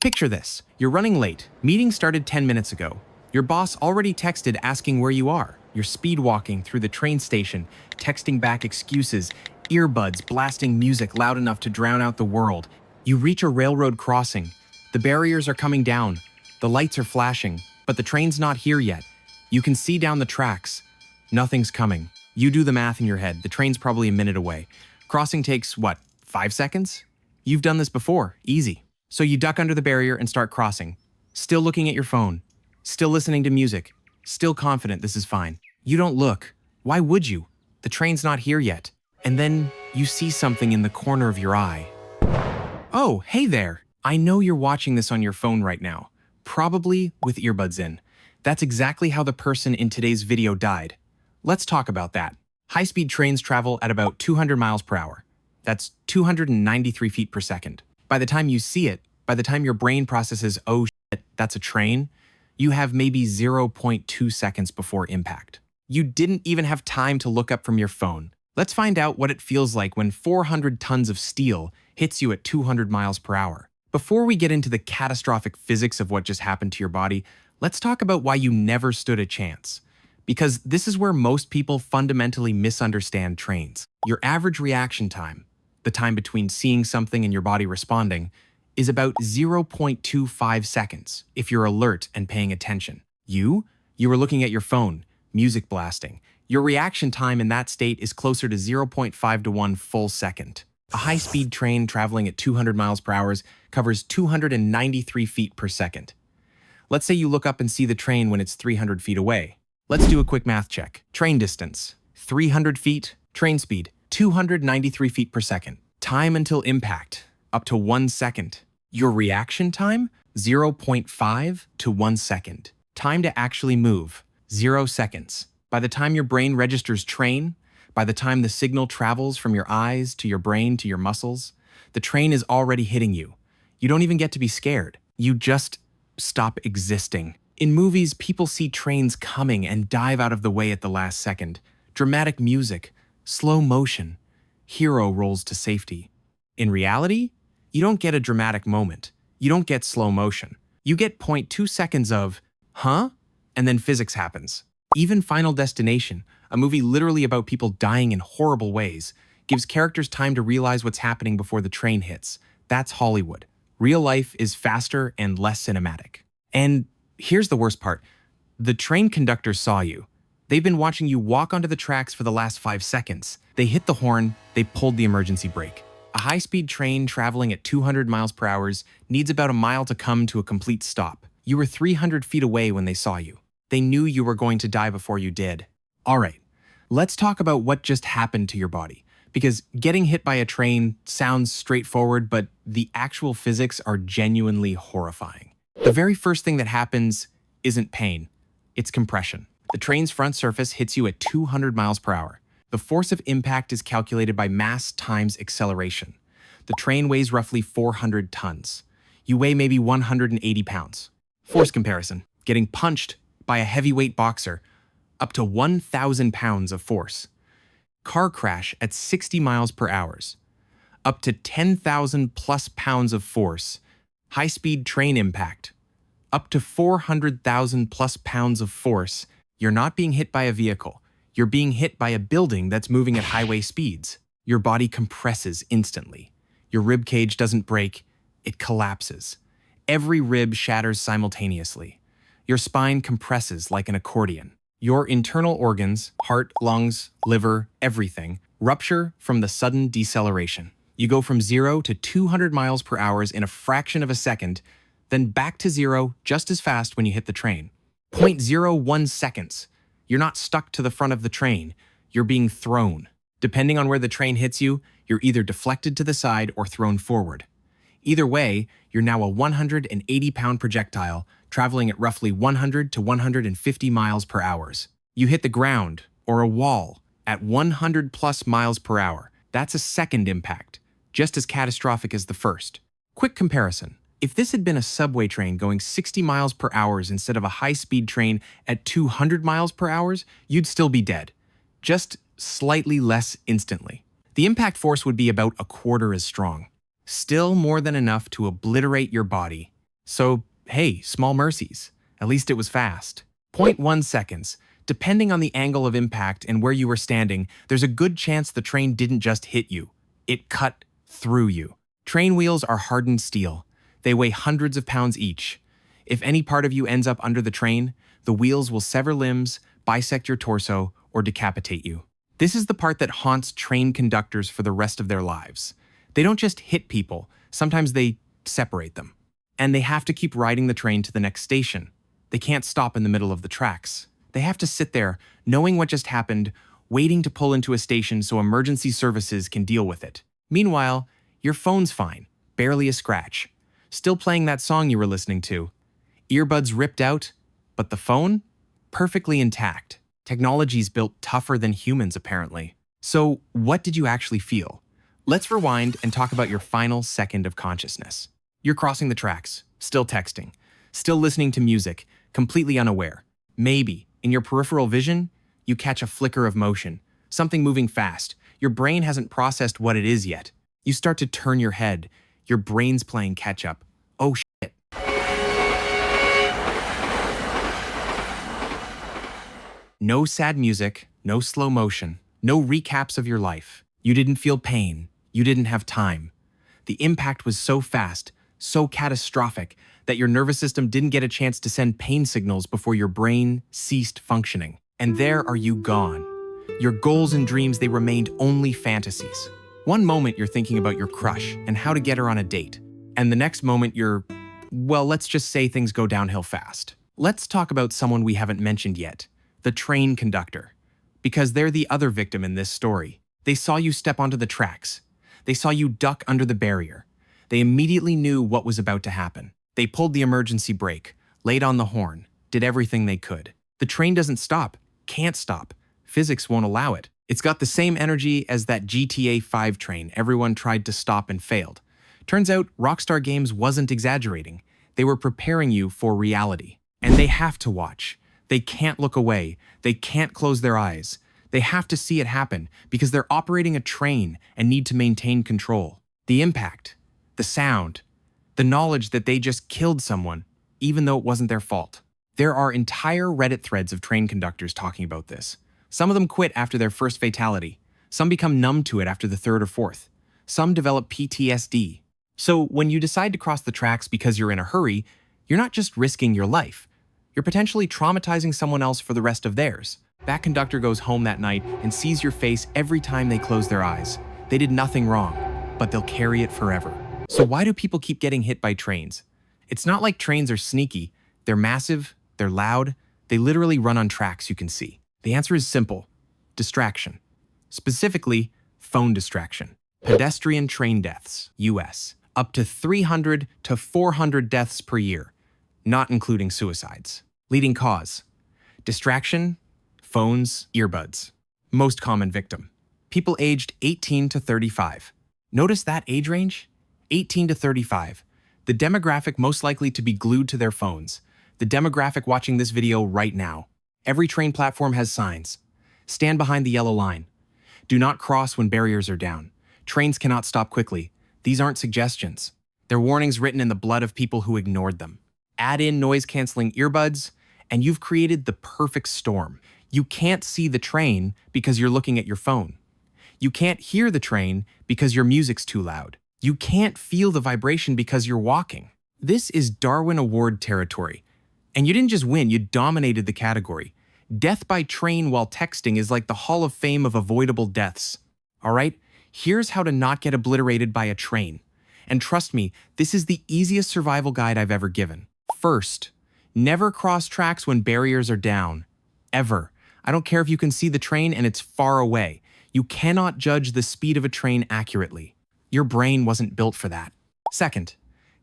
Picture this. You're running late. Meeting started 10 minutes ago. Your boss already texted asking where you are. You're speed walking through the train station, texting back excuses, earbuds blasting music loud enough to drown out the world. You reach a railroad crossing. The barriers are coming down. The lights are flashing, but the train's not here yet. You can see down the tracks. Nothing's coming. You do the math in your head. The train's probably a minute away. Crossing takes, 5 seconds? You've done this before. Easy. So you duck under the barrier and start crossing. Still looking at your phone. Still listening to music. Still confident this is fine. You don't look. Why would you? The train's not here yet. And then you see something in the corner of your eye. Oh, hey there. I know you're watching this on your phone right now, probably with earbuds in. That's exactly how the person in today's video died. Let's talk about that. High-speed trains travel at about 200 miles per hour. That's 293 feet per second. By the time you see it, by the time your brain processes, oh shit, that's a train, you have maybe 0.2 seconds before impact. You didn't even have time to look up from your phone. Let's find out what it feels like when 400 tons of steel hits you at 200 miles per hour. Before we get into the catastrophic physics of what just happened to your body, let's talk about why you never stood a chance. Because this is where most people fundamentally misunderstand trains. Your average reaction time, the time between seeing something and your body responding, is about 0.25 seconds if you're alert and paying attention. You were looking at your phone, music blasting. Your reaction time in that state is closer to 0.5 to 1 full second. A high-speed train traveling at 200 miles per hour covers 293 feet per second. Let's say you look up and see the train when it's 300 feet away. Let's do a quick math check. Train distance, 300 feet. Train speed, 293 feet per second. Time until impact, up to 1 second. Your reaction time, 0.5 to 1 second. Time to actually move, 0 seconds. By the time your brain registers train, by the time the signal travels from your eyes to your brain to your muscles, the train is already hitting you. You don't even get to be scared. You just stop existing. In movies, people see trains coming and dive out of the way at the last second. Dramatic music, slow motion. Hero rolls to safety. In reality, you don't get a dramatic moment. You don't get slow motion. You get 0.2 seconds of, huh? And then physics happens. Even Final Destination, a movie literally about people dying in horrible ways, gives characters time to realize what's happening before the train hits. That's Hollywood. Real life is faster and less cinematic. And here's the worst part. The train conductors saw you. They've been watching you walk onto the tracks for the last 5 seconds. They hit the horn, they pulled the emergency brake. A high-speed train traveling at 200 miles per hour needs about a mile to come to a complete stop. You were 300 feet away when they saw you. They knew you were going to die before you did. All right, let's talk about what just happened to your body. Because getting hit by a train sounds straightforward, but the actual physics are genuinely horrifying. The very first thing that happens isn't pain, it's compression. The train's front surface hits you at 200 miles per hour. The force of impact is calculated by mass times acceleration. The train weighs roughly 400 tons. You weigh maybe 180 pounds. Force comparison, getting punched by a heavyweight boxer, up to 1,000 pounds of force. Car crash at 60 miles per hour, up to 10,000 plus pounds of force. High-speed train impact, up to 400,000 plus pounds of force. You're not being hit by a vehicle. You're being hit by a building that's moving at highway speeds. Your body compresses instantly. Your rib cage doesn't break, it collapses. Every rib shatters simultaneously. Your spine compresses like an accordion. Your internal organs, heart, lungs, liver, everything, rupture from the sudden deceleration. You go from 0 to 200 miles per hour in a fraction of a second, then back to 0 just as fast when you hit the train. 0.01 seconds. You're not stuck to the front of the train. You're being thrown. Depending on where the train hits you, you're either deflected to the side or thrown forward. Either way, you're now a 180-pound projectile traveling at roughly 100 to 150 miles per hour. You hit the ground, or a wall, at 100 plus miles per hour. That's a second impact, just as catastrophic as the first. Quick comparison. If this had been a subway train going 60 miles per hour instead of a high-speed train at 200 miles per hour, you'd still be dead, just slightly less instantly. The impact force would be about a quarter as strong. Still more than enough to obliterate your body. So, hey, small mercies. At least it was fast. Point 0.1 seconds. Depending on the angle of impact and where you were standing, there's a good chance the train didn't just hit you. It cut through you. Train wheels are hardened steel. They weigh hundreds of pounds each. If any part of you ends up under the train, the wheels will sever limbs, bisect your torso, or decapitate you. This is the part that haunts train conductors for the rest of their lives. They don't just hit people, sometimes they separate them. And they have to keep riding the train to the next station. They can't stop in the middle of the tracks. They have to sit there, knowing what just happened, waiting to pull into a station so emergency services can deal with it. Meanwhile, your phone's fine, barely a scratch. Still playing that song you were listening to. Earbuds ripped out, but the phone? Perfectly intact. Technology's built tougher than humans, apparently. So, what did you actually feel? Let's rewind and talk about your final second of consciousness. You're crossing the tracks, still texting, still listening to music, completely unaware. Maybe, in your peripheral vision, you catch a flicker of motion, something moving fast. Your brain hasn't processed what it is yet. You start to turn your head. Your brain's playing catch-up. Oh shit. No sad music, no slow motion, no recaps of your life. You didn't feel pain. You didn't have time. The impact was so fast, so catastrophic, that your nervous system didn't get a chance to send pain signals before your brain ceased functioning. And there are you gone. Your goals and dreams, they remained only fantasies. One moment you're thinking about your crush and how to get her on a date. And the next moment well, let's just say things go downhill fast. Let's talk about someone we haven't mentioned yet, the train conductor. Because they're the other victim in this story. They saw you step onto the tracks. They saw you duck under the barrier. They immediately knew what was about to happen. They pulled the emergency brake, laid on the horn, did everything they could. The train doesn't stop, can't stop. Physics won't allow it. It's got the same energy as that GTA 5 train everyone tried to stop and failed. Turns out Rockstar Games wasn't exaggerating. They were preparing you for reality. And they have to watch. They can't look away. They can't close their eyes. They have to see it happen because they're operating a train and need to maintain control. The impact, the sound, the knowledge that they just killed someone, even though it wasn't their fault. There are entire Reddit threads of train conductors talking about this. Some of them quit after their first fatality. Some become numb to it after the third or fourth. Some develop PTSD. So when you decide to cross the tracks because you're in a hurry, you're not just risking your life. You're potentially traumatizing someone else for the rest of theirs. That conductor goes home that night and sees your face every time they close their eyes. They did nothing wrong, but they'll carry it forever. So why do people keep getting hit by trains? It's not like trains are sneaky. They're massive, they're loud, they literally run on tracks you can see. The answer is simple: distraction. Specifically, phone distraction. Pedestrian train deaths, US. Up to 300 to 400 deaths per year, not including suicides. Leading cause: distraction, phones, earbuds. Most common victim: people aged 18 to 35. Notice that age range? 18 to 35. The demographic most likely to be glued to their phones. The demographic watching this video right now. Every train platform has signs. Stand behind the yellow line. Do not cross when barriers are down. Trains cannot stop quickly. These aren't suggestions. They're warnings written in the blood of people who ignored them. Add in noise-canceling earbuds, and you've created the perfect storm. You can't see the train because you're looking at your phone. You can't hear the train because your music's too loud. You can't feel the vibration because you're walking. This is Darwin Award territory. And you didn't just win, you dominated the category. Death by train while texting is like the Hall of Fame of avoidable deaths. All right? Here's how to not get obliterated by a train. And trust me, this is the easiest survival guide I've ever given. First, never cross tracks when barriers are down. Ever. I don't care if you can see the train and it's far away. You cannot judge the speed of a train accurately. Your brain wasn't built for that. Second,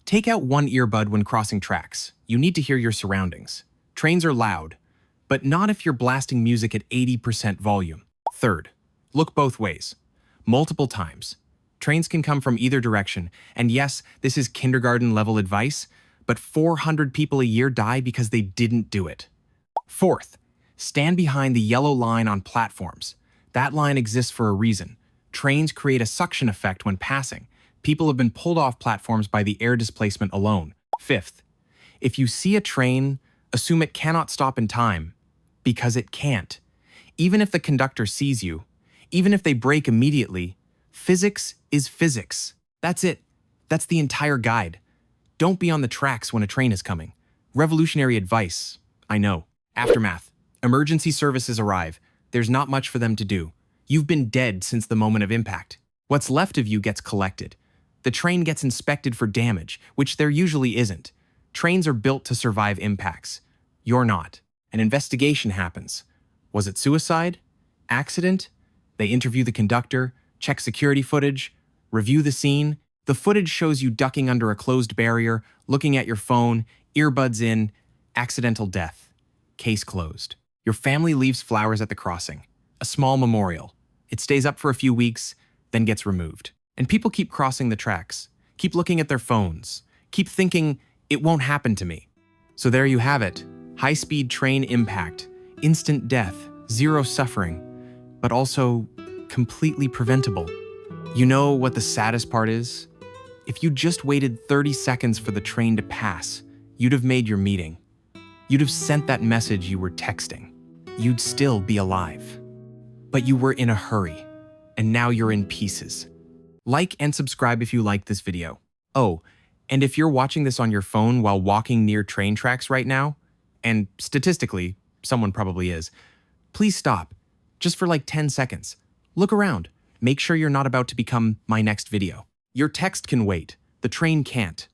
take out one earbud when crossing tracks. You need to hear your surroundings. Trains are loud, but not if you're blasting music at 80% volume. Third, look both ways. Multiple times. Trains can come from either direction, and yes, this is kindergarten-level advice, but 400 people a year die because they didn't do it. Fourth, stand behind the yellow line on platforms. That line exists for a reason. Trains create a suction effect when passing. People have been pulled off platforms by the air displacement alone. Fifth, If you see a train, assume it cannot stop in time, because it can't. Even if the conductor sees you, even if they brake immediately, physics is physics. That's it. That's the entire guide. Don't be on the tracks when a train is coming. Revolutionary advice, I know. Aftermath. Emergency services arrive. There's not much for them to do. You've been dead since the moment of impact. What's left of you gets collected. The train gets inspected for damage, which there usually isn't. Trains are built to survive impacts. You're not. An investigation happens. Was it suicide? Accident? They interview the conductor, check security footage, review the scene. The footage shows you ducking under a closed barrier, looking at your phone, earbuds in, accidental death. Case closed. Your family leaves flowers at the crossing. A small memorial. It stays up for a few weeks, then gets removed. And people keep crossing the tracks, keep looking at their phones, keep thinking, it won't happen to me. So there you have it. High-speed train impact, instant death, zero suffering, but also completely preventable. You know what the saddest part is? If you just waited 30 seconds for the train to pass, you'd have made your meeting. You'd have sent that message you were texting. You'd still be alive. But you were in a hurry, and now you're in pieces. Like and subscribe if you liked this video. Oh, and if you're watching this on your phone while walking near train tracks right now, and statistically, someone probably is, please stop, just for like 10 seconds. Look around. Make sure you're not about to become my next video. Your text can wait. The train can't.